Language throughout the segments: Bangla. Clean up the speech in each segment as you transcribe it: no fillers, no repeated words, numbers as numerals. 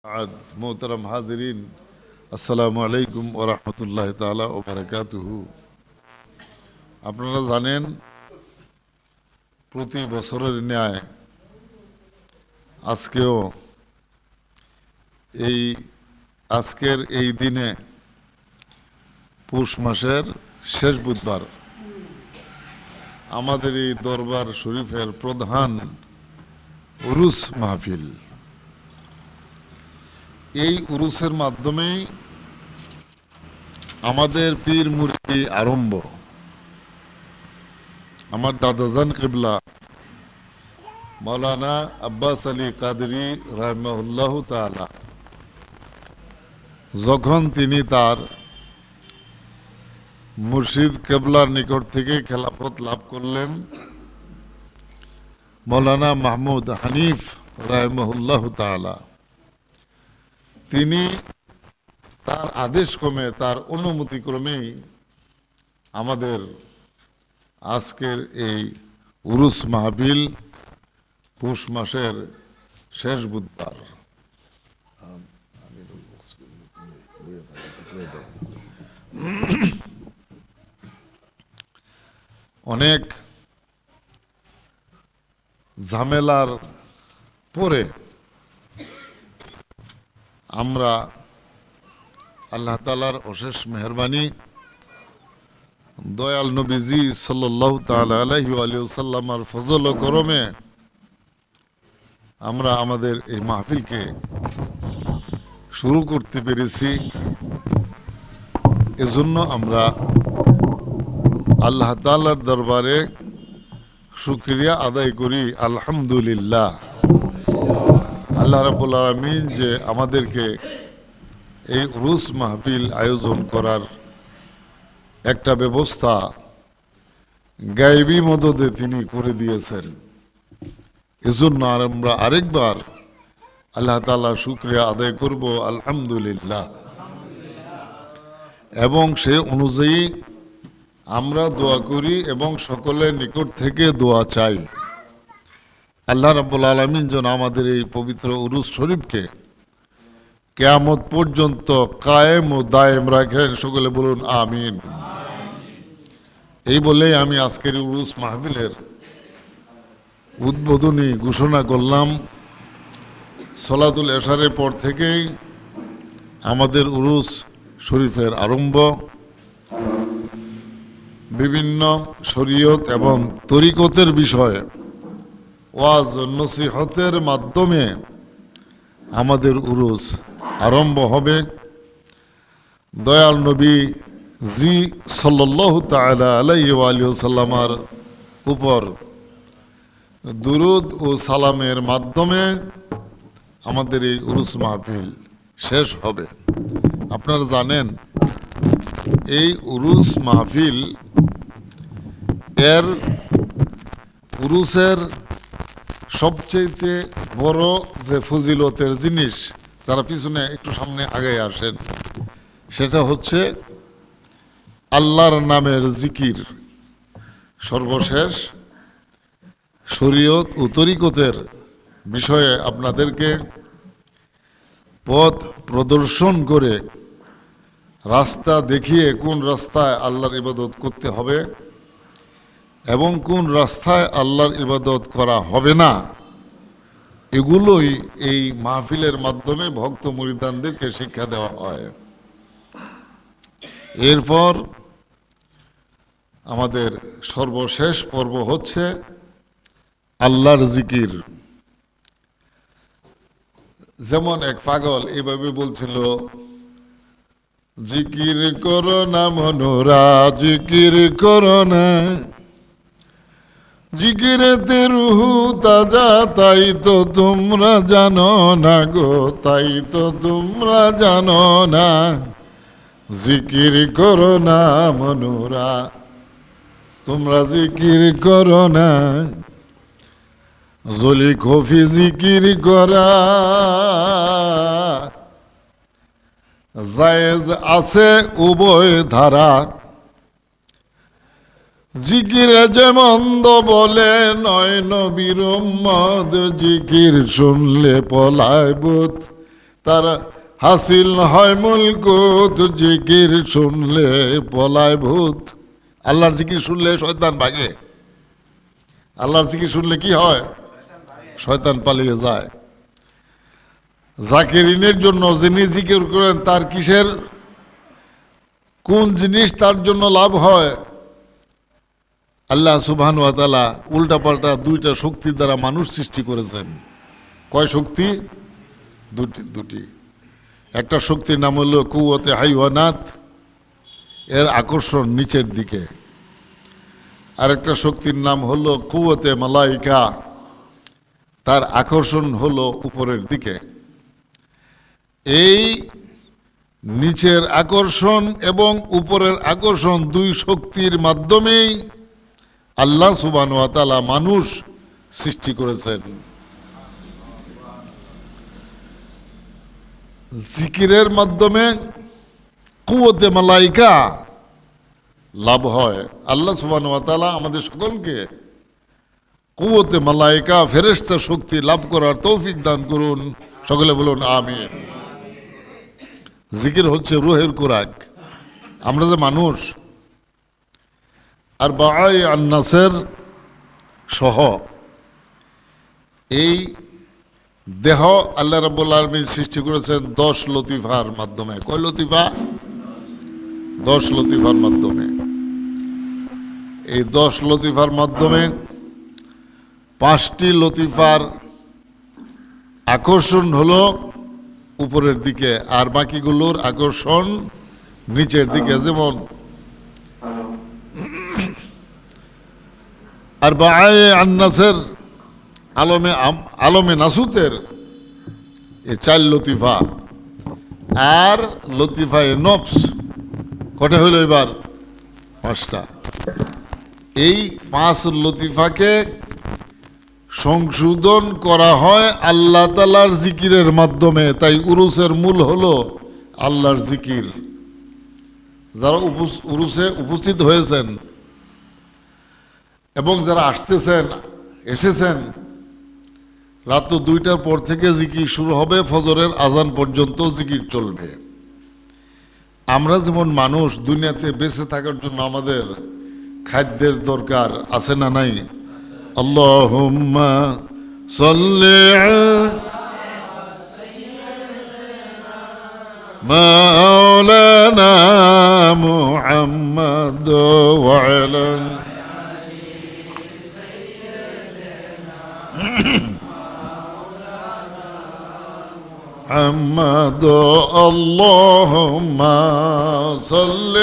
আদ মোহতারাম হাজিরিন, আসসালামু আলাইকুম ওয়া রাহমাতুল্লাহি তাআলা ওয়া বারাকাতুহু। আপনারা জানেন, প্রতি বছরের ন্যায় আজকেও এই আজকের এই দিনে পৌষ মাসের শেষ বুধবার আমাদের এই দরবার শরীফের প্রধান উরুস মাহফিল। এই উরুসের মাধ্যমেই আমাদের পীর মুরিদি আরম্ভ। আমার দাদাজান কিবলা মৌলানা আব্বাস আলী কাদরি রাহিমাহুল্লাহ তাআলা যখন তিনি তার মুর্শিদ কেবলার নিকট থেকে খেলাফত লাভ করলেন, মৌলানা মাহমুদ হানিফ রাহিমাহুল্লাহ তাআলা তিনি তার আদেশ ক্রমে, তার অনুমতি ক্রমেই আমাদের আজকের এই উরুস মাহফিল পৌষ মাসের শেষ বুধবার। অনেক ঝামেলার পরে আমরা আল্লাহ তাআলার অশেষ মেহেরবানি, দয়াল নবীজি সাল্লাল্লাহু তাআলা আলাইহি ওয়া সাল্লামার ফজল ও করমে আমরা আমাদের এই মাহফিলকে শুরু করতে পেরেছি। এজন্য আমরা আল্লাহ তাআলার দরবারে শুকরিয়া আদায় করি, আলহামদুলিল্লাহ। আল্লাহ রাব্বুল আলামিন যে আমাদেরকে এই উরুস মাহফিল আয়োজন করার একটা ব্যবস্থা গায়েবী মদদে তিনি করে দিয়েছেন, এজন্য আমরা আরেকবার আল্লাহ তাআলার শুকরিয়া আদায় করব, আলহামদুলিল্লাহ। এবং সে অনুযায়ী আমরা দোয়া করি এবং সকলের নিকট থেকে দোয়া চাই, আল্লাহ রাব্বুল আলামিন যেন আমাদের এই পবিত্র উরুস শরীফকে কিয়ামত পর্যন্ত কায়েম ও দায়েম রাখেন। সকলে বলুন আমিন। এই বলেই আমি আজকের উরুস মাহফিলের উদ্বোধনী ঘোষণা করলাম। সলাতুল এশারের পর থেকেই আমাদের উরুস শরীফের আরম্ভ। বিভিন্ন শরীয়ত এবং তরিকতের বিষয়ে ওয়াজ নসিহতের মাধ্যমে আমাদের উরুস আরম্ভ হবে। দয়াল নবী জি সাল্লাল্লাহু তাআলা আলাইহি ওয়া সাল্লামার উপর দুরুদ ও সালামের মাধ্যমে আমাদের এই উরুস মাহফিল শেষ হবে। আপনারা জানেন, এই উরুস মাহফিল এর উরুসের সবচেয়ে বড় যে ফজিলতের জিনিস, যারা পিছনে একটু সামনে আগে আসেন, সেটা হচ্ছে আল্লাহর নামের জিকির। সর্বশেষ শরীয়ত ও তরিকতের বিষয়ে আপনাদেরকে পথ প্রদর্শন করে রাস্তা দেখিয়ে কোন রাস্তায় আল্লাহর ইবাদত করতে হবে এবং কোন রাস্তায় আল্লাহর ইবাদত করা হবে না, এগুলোই এই মাহফিলের মাধ্যমে ভক্ত মুরিদানদেরকে শিক্ষা দেওয়া হয়। এরপর আমাদের সর্বশেষ পর্ব হচ্ছে আল্লাহর জিকির। যেমন এক পাগল এভাবে বলছিল, জিকির করো না মনোরা, জিকির করো না, জিকিরেতে রুহু তাজা, তাই তো তোমরা জানো না গো, তাই তো তোমরা জানো না, জিকির করো না মনোরা, তোমরা জিকির করো না। জলি খফি জিকির করা জায়েজ আছে উভয় ধারা, জিকিরে যে মন্দ বলে নয় নবীর উম্মত, জিকির শুনলে পলায় ভূত, তার হাসিল হয় মুলকুত, জিকির শুনলে পলায় ভূত। আল্লাহর জিকির শুনলে শয়তান ভাগে। আল্লাহর জিকির শুনলে কি হয়? শয়তান পালিয়ে যায়। জাকিরিনের জন্য যিনি জিকির করেন তার কিসের কোন জিনিস তার জন্য লাভ হয়? আল্লাহ সুবহানাহু ওয়া তাআলা উল্টাপাল্টা দুইটা শক্তির দ্বারা মানুষ সৃষ্টি করেছেন। কয় শক্তি? দুটি। একটা শক্তির নাম হলো কুওয়াতে হাইওয়ানাত, এর আকর্ষণ নিচের দিকে। আরেকটা শক্তির নাম হলো কুওয়াতে মালাইকা, তার আকর্ষণ হলো উপরের দিকে। এই নিচের আকর্ষণ এবং উপরের আকর্ষণ দুই শক্তির মাধ্যমেই আল্লাহ সুবহানাহু ওয়া তাআলা মানুষ সৃষ্টি করেছেন। জিকিরের মাধ্যমে কুওয়াতে মালাইকা লাভ হয়। আল্লাহ সুবহানাহু ওয়া তাআলা আমাদের সকলকে কুওয়াতে মালাইকা ফেরেশতা শক্তি লাভ করার তৌফিক দান করুন। সকলে বলুন আমিন। জিকির হচ্ছে রুহের খোরাক। আমরা যে মানুষ আর বাআই আন-নাসের সহ এই দেহ আল্লাহ রাব্বুল আলামিন সৃষ্টি করেছেন 10 লতিফার মাধ্যমে। কয় লতিফা? 10 লতিফার মাধ্যমে। এই 10 লতিফার মাধ্যমে 5টি লতিফার আকর্ষণ হলো উপরের দিকে, আর বাকিগুলোর আকর্ষণ নিচের দিকে। যেমন আর বাআয়ে আন-নাসের আলমে নাসুতের এই 4 লতিফা, আর লতিফায়ে নফস কটা হইল এবার? 5টা। এই 5 লতিফাকে সংশোধন করা হয় আল্লাহ তাআলার জিকিরের মাধ্যমে। তাই উরুসের মূল হলো আল্লাহর জিকির। যারা উরুসে উপস্থিত হয়েছেন এবং যারা এসেছেন, রাত 2টার পর থেকে জিকির শুরু হবে, ফজরের আজান পর্যন্ত জিকির চলবে। আমরা যেমন মানুষ, দুনিয়াতে বেঁচে থাকার জন্য আমাদের খাদ্যের দরকার আছে না নাই? আল্লাহুম্মা সাল্লি মাওলানা মুহাম্মাদ ওয়া আলা محمد اللهم صل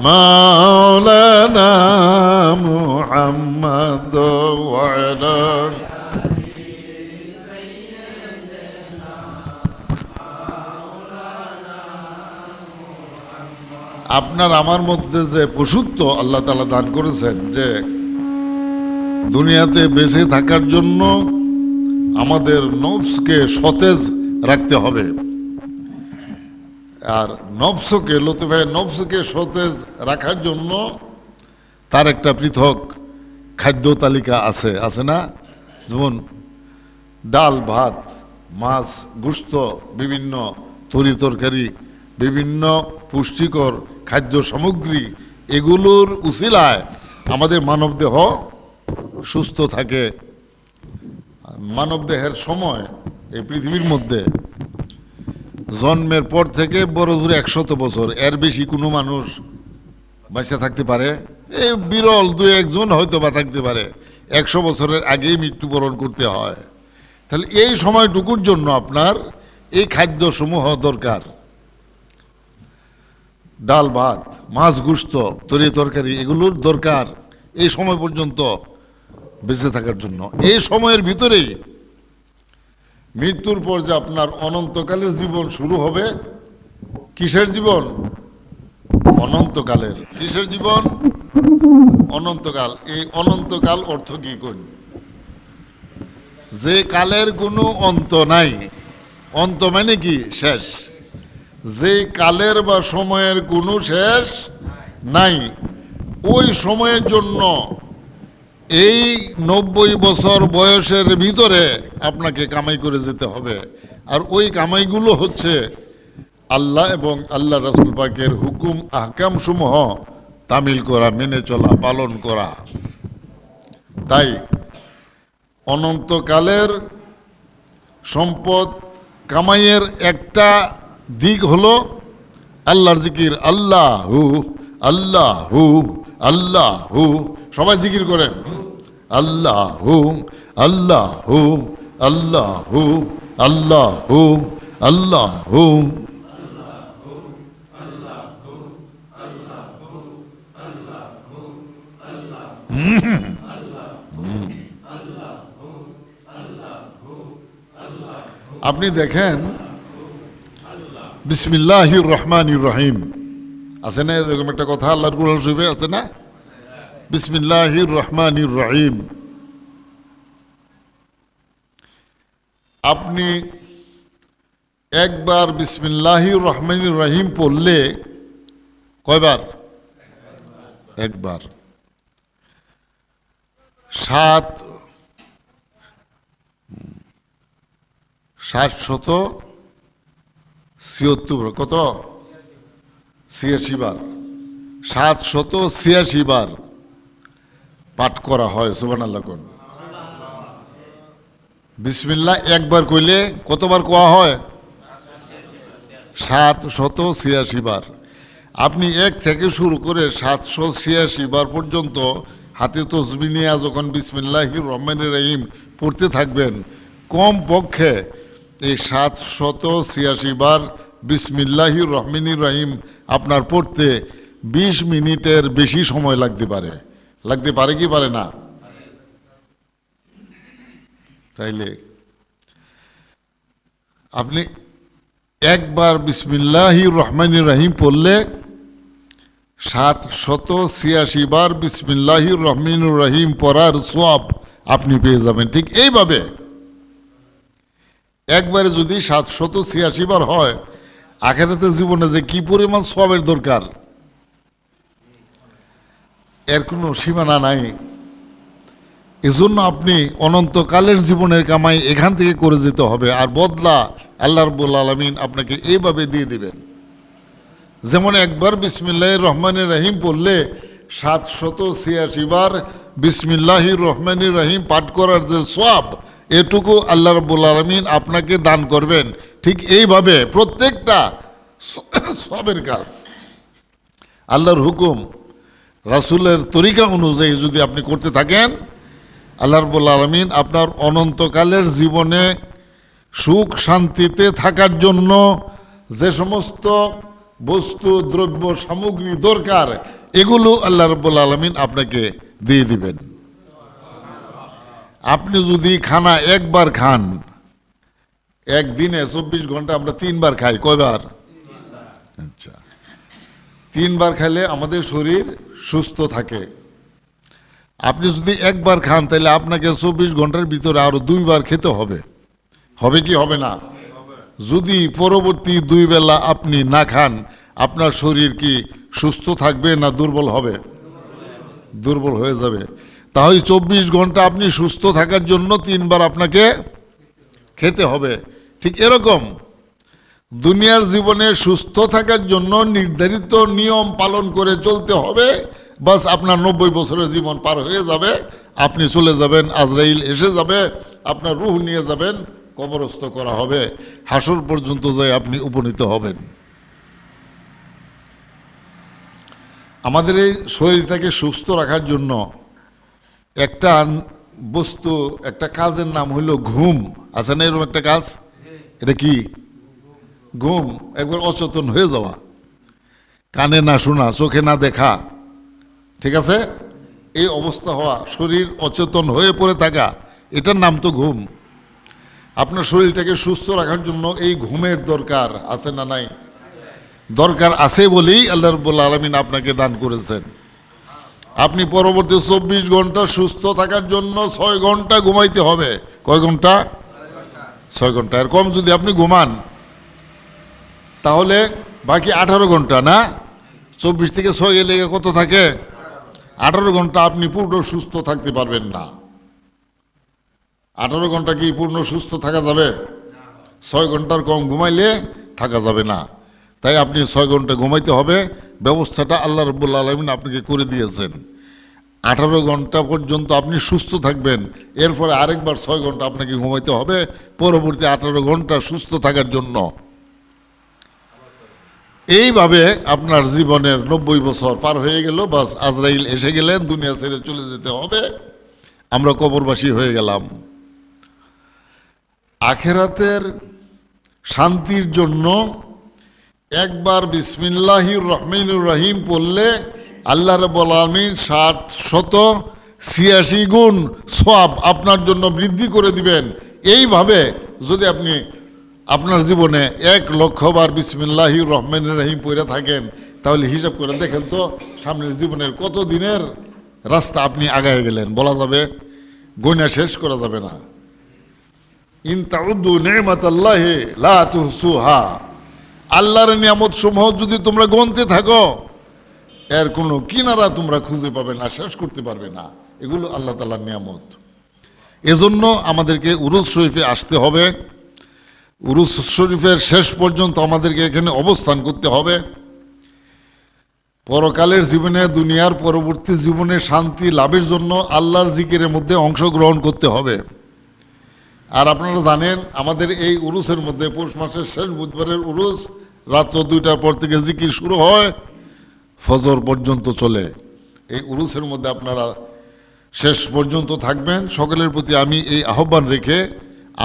مولانا محمد وعلى আপনার আমার মধ্যে যে পশুত্ব আল্লাহ তাআলা দান করেছেন, যে দুনিয়াতে বেঁচে থাকার জন্য আমাদের নফসকে সতেজ রাখতে হবে। আর নফসকে সতেজ রাখার জন্য তার একটা পৃথক খাদ্য তালিকা আছে না? যেমন ডাল, ভাত, মাছ, গোশত, বিভিন্ন তরি তরকারি, বিভিন্ন পুষ্টিকর খাদ্য সামগ্রী, এগুলোর উসিলায় আমাদের মানবদেহ সুস্থ থাকে। মানবদেহের সময় এই পৃথিবীর মধ্যে জন্মের পর থেকে বড় জোরে 100 বছর, এর বেশি কোনো মানুষ বেঁচে থাকতে পারে? এই বিরল 2-1 জন হয়তো বা থাকতে পারে। 100 বছরের আগেই মৃত্যুবরণ করতে হয়। তাহলে এই সময়টুকুর জন্য আপনার এই খাদ্যসমূহ দরকার। ডাল, ভাত, মাছ, গোশত, তরি তরকারি, এগুলোর দরকার এই সময় পর্যন্ত বেঁচে থাকার জন্য। এই সময়ের ভিতরেই মৃত্যুর পর যে আপনার অনন্তকালের জীবন শুরু হবে। কিসের জীবন? অনন্তকালের। কিসের জীবন? অনন্তকাল। এই অনন্তকাল অর্থ কি কোন? যে কালের কোনো অন্ত নাই। অন্ত মানে কি? শেষ। যে কালের বা সময়ের কোনো শেষ নাই, ওই সময়ের জন্য এই 90 বছর বয়সের ভিতরে আপনাকে কামাই করে যেতে হবে। আর ওই কামাইগুলো হচ্ছে আল্লাহ এবং আল্লাহ রাসূল পাকের হুকুম আহকাম সমূহ তামিল করা, মেনে চলা, পালন করা। তাই অনন্তকালের সম্পদ কামাইয়ের একটা দিক হলো আল্লাহর জিকির। আল্লাহু আল্লাহু আল্লাহু, সবাই জিকির করেন আল্লাহু আল্লাহু আল্লাহু আল্লাহু আল্লাহু। আপনি দেখেন বিসমিল্লাহির রহমানির রহিম আছে না, এরকম একটা কথা আল্লাহর কুরআন শরীফে আছে না, বিসমিল্লাহির রহমানির রহিম। আপনি একবার বিসমিল্লাহির রহমানির রহিম পড়লে কয়বার? একবার। 776 কত? 86 বার। 786 বার পাঠ করা হয়। সুবহানাল্লাহ কোন। বিসমিল্লাহ একবার কইলে কতবার কোয়া হয়? 786 বার। আপনি এক থেকে শুরু করে 786 বার পর্যন্ত হাতে তসবিহ নিয়ে যখন বিসমিল্লাহির রহমানির রহিম পড়তে থাকবেন, কম পক্ষে এই 786 বার বিসমিল্লাহির রহমানির রহিম আপনার পড়তে 20 মিনিটের বেশি সময় লাগতে পারে। লাগতে পারে কি পারে না? তাইলে আপনি একবার বিসমিল্লাহির রহমানির রহিম পড়লে 786 বার বিসমিল্লাহির রহমানির রহিম পড়ার সওয়াব আপনি পেয়ে যাবেন। ঠিক এইভাবে একবারে যদি 786 বার হয়, আখিরাতের জীবনে যে কি পরিমাণ সওয়াবের দরকার এর কোনো সীমানা নাই। এজন্য আপনি অনন্তকালের জীবনের কামাই এখান থেকে করে যেতে হবে, আর বদলা আল্লাহ রাব্বুল আলামিন আপনাকে এইভাবে দিয়ে দিবেন। যেমন একবার বিসমিল্লাহির রহমানির রহিম পড়লে 786 বার বিসমিল্লাহির রহমানির রহিম পাঠ করার যে সওয়াব, এটুকু আল্লাহ রাব্বুল আলামিন আপনাকে দান করবেন। ঠিক এইভাবে প্রত্যেকটা সওয়াবের কাজ আল্লাহর হুকুম রাসূলের তরিকা অনুযায়ী যদি আপনি করতে থাকেন, আল্লাহ রাব্বুল আলামিন আপনার অনন্তকালের জীবনে সুখ শান্তিতে থাকার জন্য যে সমস্ত বস্তু দ্রব্য সামগ্রী দরকার, এগুলো আল্লাহ রাব্বুল আলামিন আপনাকে দিয়ে দিবেন। আপনি যদি খানা একবার খান, একদিনে 24 ঘন্টা আমরা 3 বার খাই। কয়বার? আচ্ছা, 3 বার খাইলে আমাদের শরীর সুস্থ থাকে। আপনি যদি একবার খান তাহলে আপনাকে 24 ঘন্টার ভিতরে আরো 2 বার খেতে হবে। হবে কি হবে না? যদি পরবর্তী 2 বেলা আপনি না খান, আপনার শরীর কি সুস্থ থাকবে না দুর্বল হবে? দুর্বল হয়ে যাবে। তাহলে 24 ঘন্টা আপনি সুস্থ থাকার জন্য 3 বার আপনাকে খেতে হবে। ঠিক এরকম দুনিয়ার জীবনে সুস্থ থাকার জন্য নির্ধারিত নিয়ম পালন করে চলতে হবে। বাস আপনার 90 বছরের জীবন পার হয়ে যাবে, আপনি চলে যাবেন, আজরাইল এসে যাবে, আপনার রূহ নিয়ে যাবেন, কবরস্থ করা হবে, হাসর পর্যন্ত যাই আপনি উপনীত হবেন। আমাদের এই শরীরটাকে সুস্থ রাখার জন্য একটা বস্তু, একটা কাজের নাম হইল ঘুম। আছে না এরকম একটা কাজ? এটা কি? ঘুম। একবার অচেতন হয়ে যাওয়া, কানে না শোনা, চোখে না দেখা, ঠিক আছে, এই অবস্থা হওয়া, শরীর অচেতন হয়ে পড়ে থাকা, এটার নাম তো ঘুম। আপনার শরীরটাকে সুস্থ রাখার জন্য এই ঘুমের দরকার আছে না নাই? দরকার আছে বলেই আল্লাহ রাব্বুল আলামিন আপনাকে দান করেছেন। আপনি পরবর্তী 24 ঘন্টা সুস্থ থাকার জন্য 6 ঘন্টা ঘুমাইতে হবে। কয় ঘন্টা? 6 ঘন্টা। এর কম যদি আপনি ঘুমান তাহলে বাকি 18 ঘন্টা না, 24 থেকে 6 গেলে কত থাকে? 18 ঘন্টা আপনি পূর্ণ সুস্থ থাকতে পারবেন না। 18 ঘন্টা কি পূর্ণ সুস্থ থাকা যাবে? 6 ঘন্টার কম ঘুমাইলে থাকা যাবে না। তাই আপনি 6 ঘন্টা ঘুমাইতে হবে, ব্যবস্থাটা আল্লাহ রাব্বুল আলামিন আপনাকে করে দিয়েছেন। 18 ঘন্টা পর্যন্ত আপনি সুস্থ থাকবেন, এরপরে আরেকবার 6 ঘন্টা আপনাকে ঘুমাইতে হবে পরবর্তী 18 ঘন্টা সুস্থ থাকার জন্য। এইভাবে আপনার জীবনের 90 বছর পার হয়ে গেল, বাস আজরাইল এসে গেলেন, দুনিয়া ছেড়ে চলে যেতে হবে, আমরা কবরবাসী হয়ে গেলাম। আখেরাতের শান্তির জন্য একবার বিসমিল্লাহির রহমানির রহিম পড়লে আল্লাহ রাব্বুল আলামিন 786 গুণ সওয়াব আপনার জন্য বৃদ্ধি করে দিবেন। এইভাবে যদি আপনি আপনার জীবনে 1,00,000 বার বিসমিল্লাহির রহমানির রহিম পড়ে থাকেন, তাহলে হিসাব করে দেখেন তো সামনের জীবনের কত দিনের রাস্তা আপনি আগায় গেলেন, বলা যাবে, গণনা শেষ করা যাবে না। ইন তাউদ্দু নি'মাতাল্লাহি লা তুহসুহা, আল্লাহর নিয়ামত সমূহ যদি তোমরা গণতে থাকো, এর কোনো কিনারা তোমরা খুঁজে পাবে না, শেষ করতে পারবে না। এগুলো আল্লাহ তাআলার নিয়ামত। এজন্য আমাদেরকে উরুস শরীফে আসতে হবে। উরুস শরীফের শেষ পর্যন্ত আমাদেরকে এখানে অবস্থান করতে হবে। পরকালের জীবনে, দুনিয়ার পরবর্তী জীবনে শান্তি লাভের জন্য আল্লাহর জিকিরের মধ্যে অংশগ্রহণ করতে হবে। আর আপনারা জানেন আমাদের এই উরুসের মধ্যে পৌষ মাসের শেষ বুধবারের উরুস, রাত্র 2টার পর থেকে জিকির শুরু হয়, ফজর পর্যন্ত চলে। এই উরুসের মধ্যে আপনারা শেষ পর্যন্ত থাকবেন। সকলের প্রতি আমি এই আহ্বান রেখে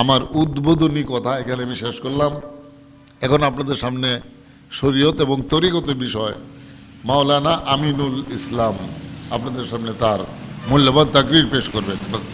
আমার উদ্বোধনী কথা এখানে আমি শেষ করলাম। এখন আপনাদের সামনে শরীয়ত এবং তরিকত বিষয় মাওলানা আমিনুল ইসলাম আপনাদের সামনে তার মূল্যবান তাকরীর পেশ করবেন। বাস।